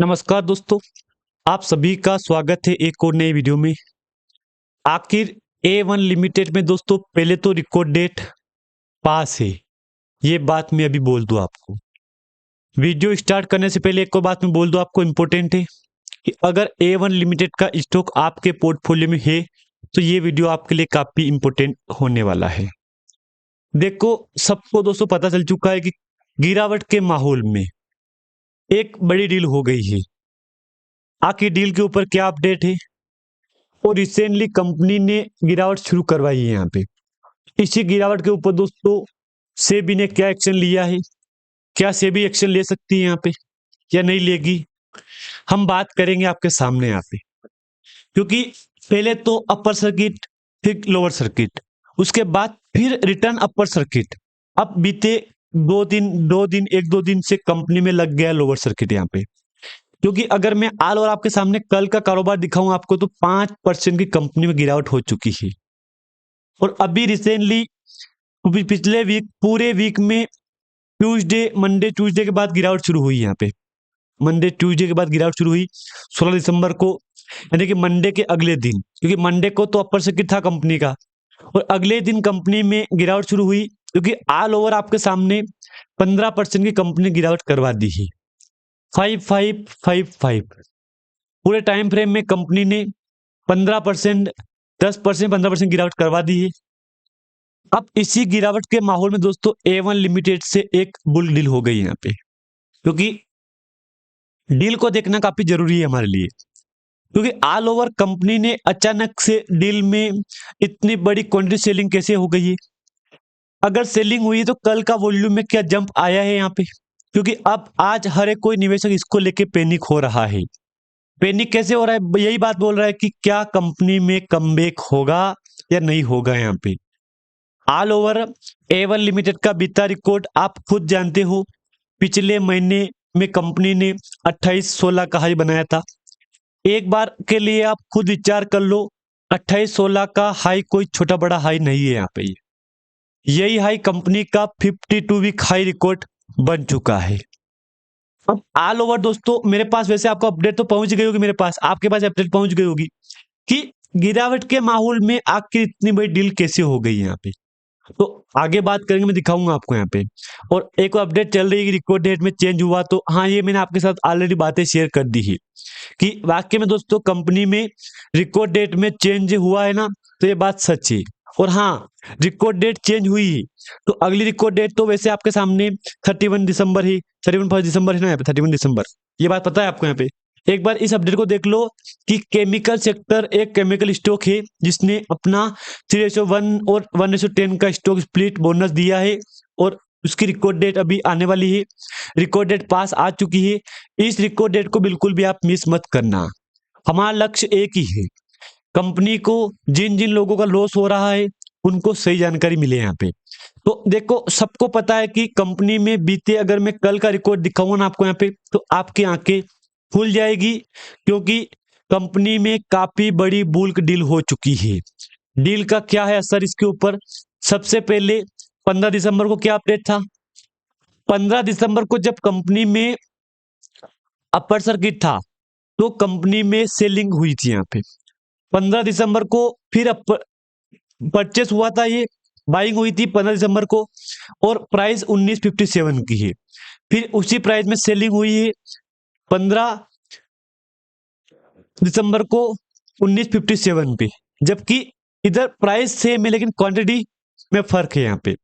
नमस्कार दोस्तों, आप सभी का स्वागत है एक और नई वीडियो में। आखिर A1 लिमिटेड में दोस्तों पहले तो रिकॉर्ड डेट पास है, ये बात मैं अभी बोल दूं आपको। वीडियो स्टार्ट करने से पहले एक और बात मैं बोल दूं आपको, इम्पोर्टेंट है कि अगर A1 लिमिटेड का स्टॉक आपके पोर्टफोलियो में है तो ये वीडियो आपके लिए काफी इम्पोर्टेंट होने वाला है। देखो, सबको दोस्तों पता चल चुका है कि गिरावट के माहौल में एक बड़ी डील हो गई है। आखिर डील के ऊपर क्या अपडेट है और रिसेंटली कंपनी ने गिरावट शुरू करवाई है यहाँ पे। इसी गिरावट के ऊपर दोस्तों सेबी ने क्या एक्शन लिया है, क्या सेबी एक्शन ले सकती है यहाँ पे या नहीं लेगी, हम बात करेंगे आपके सामने यहाँ पे। क्योंकि पहले तो अपर सर्किट, फिर लोअर सर्किट, उसके बाद फिर रिटर्न अपर सर्किट। अब बीते एक दो दिन से कंपनी में लग गया लोअर सर्किट यहाँ पे। क्योंकि अगर मैं ऑल ओवर आपके सामने कल का कारोबार दिखाऊं आपको तो 5% की कंपनी में गिरावट हो चुकी है। और अभी रिसेंटली पिछले वीक, पूरे वीक में मंडे ट्यूसडे के बाद गिरावट शुरू हुई यहाँ पे। मंडे ट्यूसडे के बाद गिरावट शुरू हुई 16 दिसंबर को, यानी कि मंडे के अगले दिन। क्योंकि मंडे को तो अपर सर्किट था कंपनी का, और अगले दिन कंपनी में गिरावट शुरू हुई। क्योंकि ऑल ओवर आपके सामने 15% की कंपनी गिरावट करवा दी है। 5555 पूरे टाइम फ्रेम में कंपनी ने 15%, 10%, 15% गिरावट करवा दी है। अब इसी गिरावट के माहौल में दोस्तों A1 लिमिटेड से एक बुल डील हो गई यहाँ पे। क्योंकि डील को देखना काफी जरूरी है हमारे लिए। क्योंकि ऑल ओवर कंपनी ने अचानक से डील में इतनी बड़ी क्वांटिटी सेलिंग कैसे हो गई है। अगर सेलिंग हुई है तो कल का वॉल्यूम में क्या जंप आया है यहाँ पे। क्योंकि अब आज हर एक कोई निवेशक इसको लेके पैनिक हो रहा है। पैनिक कैसे हो रहा है, यही बात बोल रहा है कि क्या कंपनी में कमबैक होगा या नहीं होगा। यहाँ पे ऑल ओवर A1 लिमिटेड का बीता रिकॉर्ड आप खुद जानते हो। पिछले महीने में कंपनी ने 28-16 का हाई बनाया था। एक बार के लिए आप खुद विचार कर लो, 28-16 का हाई कोई छोटा बड़ा हाई नहीं है यहाँ पे। यही हाई कंपनी का 52 वीक हाई रिकॉर्ड बन चुका है। अब ऑल ओवर दोस्तों मेरे पास वैसे आपको अपडेट तो पहुंच गई होगी, मेरे पास आपके पास अपडेट पहुंच गई होगी कि गिरावट के माहौल में आखिर इतनी बड़ी डील कैसे हो गई यहाँ पे। तो आगे बात करेंगे, मैं दिखाऊंगा आपको यहाँ पे। और एक अपडेट चल रही है कि रिकॉर्ड डेट में चेंज हुआ, तो हाँ, ये मैंने आपके साथ ऑलरेडी बातें शेयर कर दी है कि वाकई में दोस्तों कंपनी में रिकॉर्ड डेट में चेंज हुआ है ना, तो ये बात सच है। और हाँ, रिकॉर्ड डेट चेंज हुई है तो अगली रिकॉर्ड डेट तो वैसे आपके सामने 31 दिसंबर ही, 31 दिसंबर है ना यहाँ पे, 31 दिसंबर, ये बात पता है आपको यहाँ पे। एक बार इस अपडेट को देख लो कि केमिकल सेक्टर एक केमिकल स्टॉक है जिसने अपना 3:1 और 1:10 का स्टॉक स्प्लिट बोनस दिया है, और उसकी रिकॉर्ड डेट अभी आने वाली है। रिकॉर्ड डेट पास आ चुकी है। इस रिकॉर्ड डेट को बिल्कुल भी आप मिस मत करना। हमारा लक्ष्य एक ही है, कंपनी को जिन जिन लोगों का लॉस हो रहा है उनको सही जानकारी मिले यहाँ पे। तो देखो, सबको पता है कि कंपनी में बीते, अगर मैं कल का रिकॉर्ड दिखाऊंगा ना आपको यहाँ पे, तो आपकी आंखें खुल जाएगी। क्योंकि कंपनी में काफी बड़ी बुल्क डील हो चुकी है। डील का क्या है असर इसके ऊपर। सबसे पहले 15 दिसंबर को क्या अपडेट था। 15 दिसंबर को जब कंपनी में अपर सर्किट था तो कंपनी में सेलिंग हुई थी यहाँ पे। 15 दिसंबर को फिर परचेस हुआ था, ये बाइंग हुई थी 15 दिसंबर को, और प्राइस 1957 की है। फिर उसी प्राइस में सेलिंग हुई है 15 दिसंबर को 1957 पे। जबकि इधर प्राइस सेम है लेकिन क्वांटिटी में फर्क है यहाँ पे।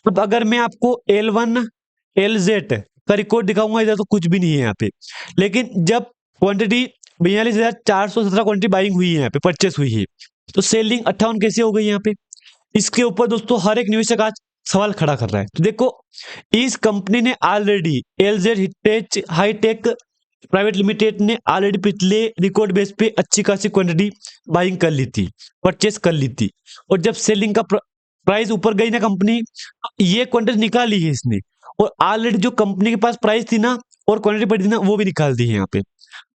अब अगर मैं आपको L1 LZ का रिकॉर्ड दिखाऊंगा, इधर तो कुछ भी नहीं है यहाँ पे। लेकिन जब क्वांटिटी 42,417 क्वांटिटी बाइंग हुई है यहाँ पे, परचेस हुई है, तो सेलिंग 58 कैसे हो गई यहाँ पे। इसके ऊपर दोस्तों हर एक निवेशक आज सवाल खड़ा कर रहा है। तो देखो, इस कंपनी ने already LZ hitech hitech private limited ने ऑलरेडी पिछले रिकॉर्ड बेस पे अच्छी खासी क्वांटिटी बाइंग कर ली थी, परचेस कर ली थी। और जब सेलिंग का प्राइस ऊपर गई ना, कंपनी ये क्वांटिटी निकाली है इसने, और ऑलरेडी जो कंपनी के पास प्राइस थी ना और क्वांटिटी पड़ी थी ना, वो भी निकाल दी है यहाँ पे।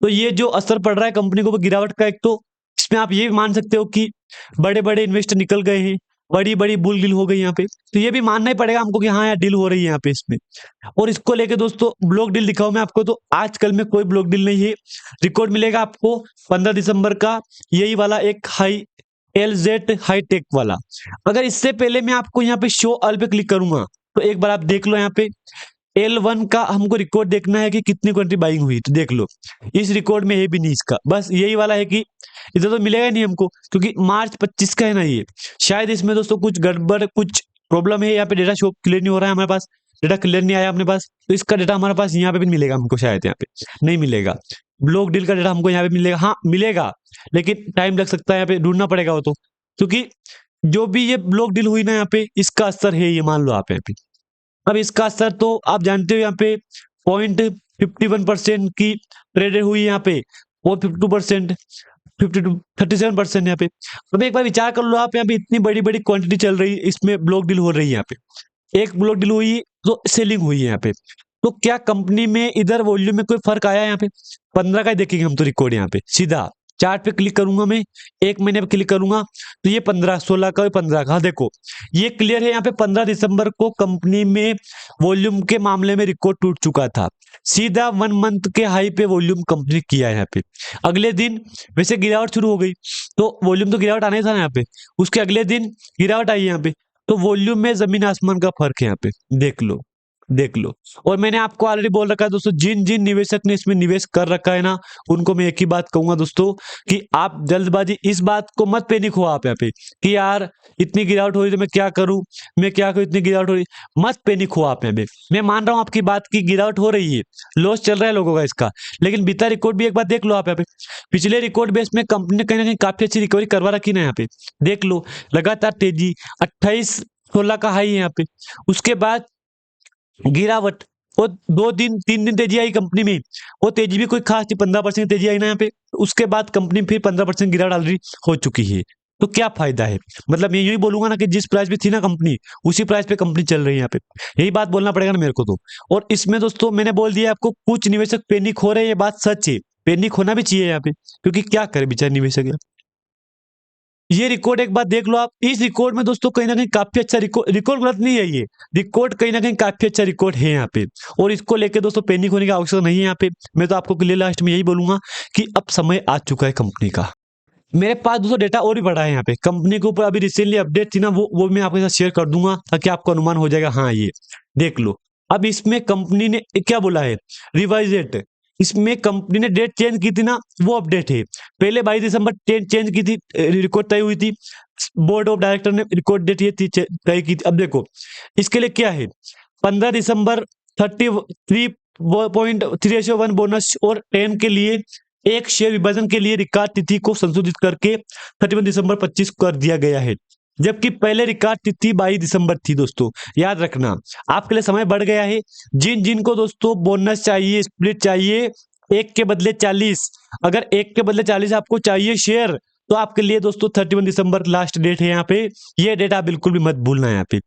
तो ये जो असर पड़ रहा है कंपनी को गिरावट का, एक तो इसमें आप ये भी मान सकते हो कि बड़े बड़े इन्वेस्टर निकल गए हैं। बड़ी बड़ी बुल डील हो गई यहाँ पे, तो ये भी मानना ही पड़ेगा हमको कि हाँ यार डील हो रही है यहाँ पे इसमें। और इसको लेके दोस्तों ब्लॉक डील दिखाऊं मैं आपको, तो आजकल में कोई ब्लॉक डील नहीं है। रिकॉर्ड मिलेगा आपको 15 दिसंबर का, यही वाला एक हाई LZ हाईटेक वाला। अगर इससे पहले मैं आपको यहाँ पे शो ऑल पे क्लिक करूंगा तो एक बार आप देख लो, यहाँ पे L1 का हमको रिकॉर्ड देखना है कि कितनी क्वांटिटी बाइंग हुई, तो देख लो इस रिकॉर्ड में है भी नहीं इसका, बस यही वाला है कि इधर तो मिलेगा ही नहीं हमको, क्योंकि मार्च 25 का है ना ये। शायद इसमें दोस्तों कुछ गड़बड़, कुछ प्रॉब्लम है, यहाँ पे डेटा शो क्लियर नहीं हो रहा है हमारे पास, डेटा क्लियर नहीं आया अपने पास, तो इसका डेटा हमारे पास यहाँ पे भी मिलेगा हमको, शायद यहाँ पे नहीं मिलेगा। ब्लॉक डील का डेटा हमको यहाँ पे मिलेगा, हाँ मिलेगा, लेकिन टाइम लग सकता है, यहाँ पे ढूंढना पड़ेगा वो तो, क्योंकि जो भी ये ब्लॉक डील हुई ना यहाँ पे, इसका असर है ये, मान लो आप यहाँ पे। अब इसका असर तो आप जानते हो, यहाँ पे 0.51% की ट्रेड हुई यहाँ पे, और 52%, 37% यहाँ पे। अब एक बार विचार कर लो आप, यहाँ पे इतनी बड़ी बड़ी क्वांटिटी चल रही है, इसमें ब्लॉक डील हो रही है यहाँ पे, एक ब्लॉक डील हुई तो सेलिंग हुई है यहाँ पे, तो क्या कंपनी में इधर वॉल्यूम में कोई फर्क आया यहाँ पे? 15 का ही देखेंगे हम तो रिकॉर्ड, यहाँ पे सीधा चार्ट पे क्लिक करूंगा मैं, एक महीने पे क्लिक करूंगा तो ये 15, 16 का, 15 का, हाँ देखो ये क्लियर है यहाँ पे। 15 दिसंबर को कंपनी में वॉल्यूम के मामले में रिकॉर्ड टूट चुका था, सीधा 1 मंथ के हाई पे वॉल्यूम कंप्लीट किया है यहाँ पे। अगले दिन वैसे गिरावट शुरू हो गई, तो वॉल्यूम तो गिरावट आना ही था ना यहाँ पे, उसके अगले दिन गिरावट आई यहाँ पे, तो वॉल्यूम में जमीन आसमान का फर्क है यहाँ पे, देख लो देख लो। और मैंने आपको ऑलरेडी बोल रखा है दोस्तों, जिन जिन निवेशक ने इसमें निवेश कर रखा है ना, उनको मैं एक ही बात कहूंगा दोस्तों, कि आप जल्दबाजी, इस बात को मत पैनिक हो आप यहाँ पे कि यार इतनी गिरावट हो रही तो मैं क्या करूं, मैं क्या करूं, इतनी गिरावट हो रही, मत पैनिक हो आप यहाँ पे। मैं मान रहा हूं आपकी बात की, गिरावट हो रही है, लॉस चल रहा है लोगों का इसका, लेकिन बीता रिकॉर्ड भी एक बार देख लो आप यहाँ पे। पिछले रिकॉर्ड बेस में कंपनी ने कहीं ना कहीं काफी अच्छी रिकवरी करवा रखी ना यहाँ पे, देख लो लगातार तेजी, 28-16 का हाई है यहाँ पे, उसके बाद गिरावट, वो 2 दिन 3 दिन तेजी आई कंपनी में, वो तेजी भी कोई खास नहीं, 15% तेजी आई ना यहाँ पे, उसके बाद कंपनी फिर 15% गिरावट ऑलरेडी हो चुकी है। तो क्या फायदा है? मतलब मैं यही बोलूंगा ना कि जिस प्राइस पे थी ना कंपनी, उसी प्राइस पे कंपनी चल रही है यहाँ पे, यही बात बोलना पड़ेगा ना मेरे को तो। और इसमें दोस्तों मैंने बोल दिया आपको, कुछ निवेशक पैनिक हो रहे हैं, ये बात सच है, पैनिक होना भी चाहिए यहाँ पे, क्योंकि क्या करे बेचारे निवेशक यार। ये रिकॉर्ड एक बार देख लो आप, इस रिकॉर्ड में दोस्तों कहीं ना कहीं काफी अच्छा रिकॉर्ड, रिकॉर्ड गलत नहीं है ये, रिकॉर्ड कहीं ना कहीं काफी अच्छा रिकॉर्ड है यहाँ पे। और इसको लेके दोस्तों पैनिक होने की आवश्यकता नहीं है यहाँ पे। मैं तो आपको क्लियर लास्ट में यही बोलूंगा कि अब समय आ चुका है कंपनी का। मेरे पास दोस्तों डेटा और भी बड़ा है यहाँ पे, कंपनी के ऊपर अभी रिसेंटली अपडेट थी ना, वो मैं आपके साथ शेयर कर दूंगा, ताकि आपको अनुमान हो जाएगा, हाँ ये देख लो। अब इसमें कंपनी ने क्या बोला है, रिवाइज डेट, इसमें कंपनी ने डेट चेंज की थी ना, वो अपडेट है। पहले 22 दिसंबर चेंज की थी, रिकॉर्ड तय हुई थी, बोर्ड ऑफ डायरेक्टर ने रिकॉर्ड डेट ये थी तय की थी। अब देखो इसके लिए क्या है, 15 दिसंबर 33.3/1 बोनस और 10 के लिए एक शेयर विभाजन के लिए रिकॉर्ड तिथि को संशोधित करके 31 दिसंबर 25 कर दिया गया है, जबकि पहले रिकॉर्ड तिथि 22 दिसंबर थी। दोस्तों याद रखना, आपके लिए समय बढ़ गया है। जिन जिन को दोस्तों बोनस चाहिए, स्प्लिट चाहिए, 1 के बदले 40, अगर 1 के बदले 40 आपको चाहिए शेयर, तो आपके लिए दोस्तों 31 दिसंबर लास्ट डेट है यहाँ पे, ये डेट आप बिल्कुल भी मत भूलना है यहाँ पे।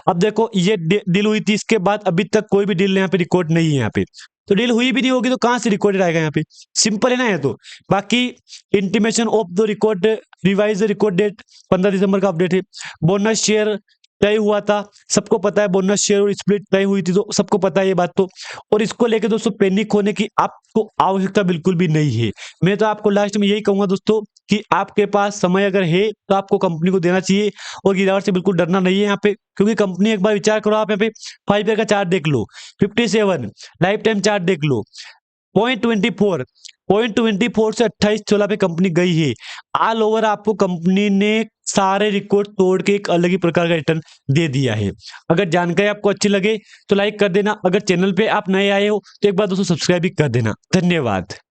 अब देखो ये डील हुई थी, इसके बाद अभी तक कोई भी डील यहाँ पे रिकॉर्ड नहीं है यहाँ पे, तो डील हुई भी नहीं होगी तो कहां से रिकॉर्डेड आएगा यहाँ पे, सिंपल है ना ये तो। बाकी intimation of the record, revise record date 15 दिसंबर का अपडेट है। बोनस शेयर तय हुआ था, सबको पता है, बोनस शेयर और स्प्लिट तय हुई थी, तो सबको पता है ये बात तो। और इसको लेके दोस्तों पैनिक होने की आपको आवश्यकता बिल्कुल भी नहीं है। मैं तो आपको लास्ट में यही कहूंगा दोस्तों कि आपके पास समय अगर है तो आपको कंपनी को देना चाहिए, और गिरावट से बिल्कुल डरना नहीं है यहाँ पे, क्योंकि कंपनी, एक बार विचार करो आप यहाँ पे, 5 ईयर का चार्ट देख लो, 57 लाइफ टाइम चार्ट देख लो, 0.24 से 28-16 पे कंपनी गई है। ऑल ओवर आपको कंपनी ने सारे रिकॉर्ड तोड़ के एक अलग ही प्रकार का रिटर्न दे दिया है। अगर जानकारी आपको अच्छी लगे तो लाइक कर देना, अगर चैनल पे आप नए आए हो तो एक बार दोस्तों सब्सक्राइब भी कर देना। धन्यवाद।